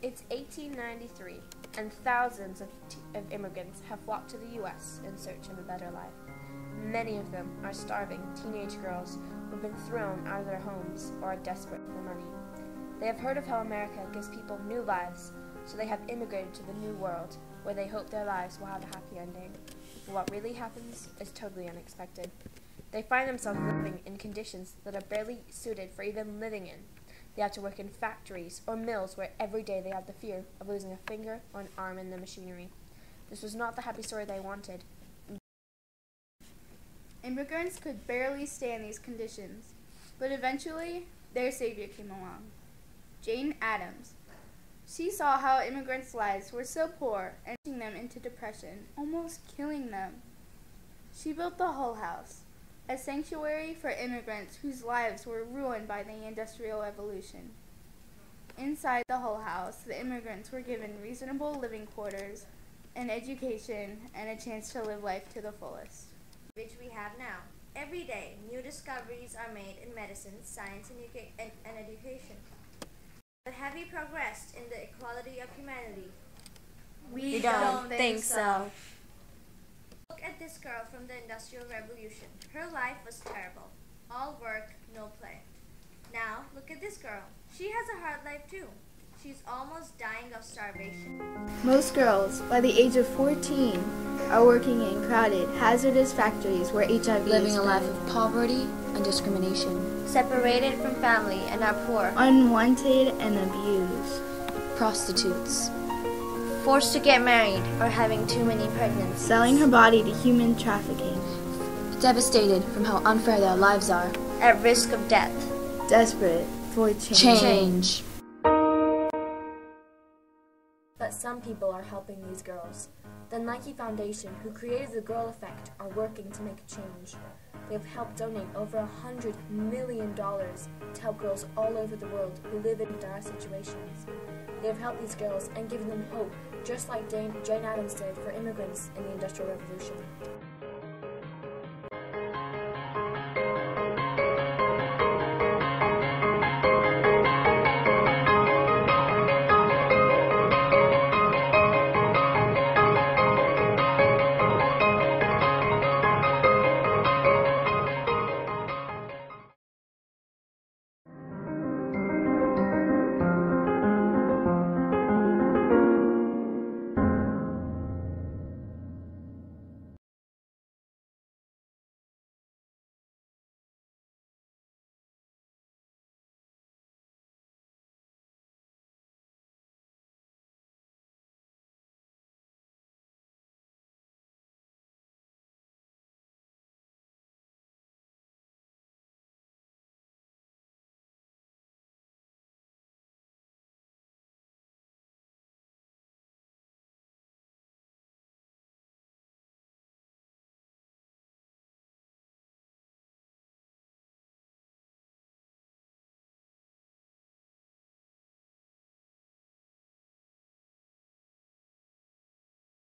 It's 1893, and thousands of immigrants have flocked to the U.S. in search of a better life. Many of them are starving teenage girls who have been thrown out of their homes or are desperate for money. They have heard of how America gives people new lives, so they have immigrated to the New World, where they hope their lives will have a happy ending. But what really happens is totally unexpected. They find themselves living in conditions that are barely suited for even living in. They have to work in factories or mills where every day they have the fear of losing a finger or an arm in the machinery. This was not the happy story they wanted. Immigrants could barely stand these conditions, but eventually their savior came along, Jane Addams. She saw how immigrants' lives were so poor and pushing them into depression, almost killing them. She built the Hull House, a sanctuary for immigrants whose lives were ruined by the Industrial Revolution. Inside the Hull House, the immigrants were given reasonable living quarters, an education, and a chance to live life to the fullest. Which we have now. Every day, new discoveries are made in medicine, science, and education. But have we progressed in the equality of humanity? We don't think so. Look at this girl from the Industrial Revolution. Her life was terrible. All work, no play. Now, look at this girl. She has a hard life too. She's almost dying of starvation. Most girls, by the age of 14, are working in crowded, hazardous factories where HIV living is a life of poverty and discrimination. Separated from family and are poor. Unwanted and abused. Prostitutes. Forced to get married or having too many pregnancies. Selling her body to human trafficking. Devastated from how unfair their lives are. At risk of death. Desperate for change. But some people are helping these girls. The Nike Foundation, who created the Girl Effect, are working to make a change. They have helped donate over $100 million to help girls all over the world who live in dire situations. They have helped these girls and given them hope, just like Jane Addams did for immigrants in the Industrial Revolution.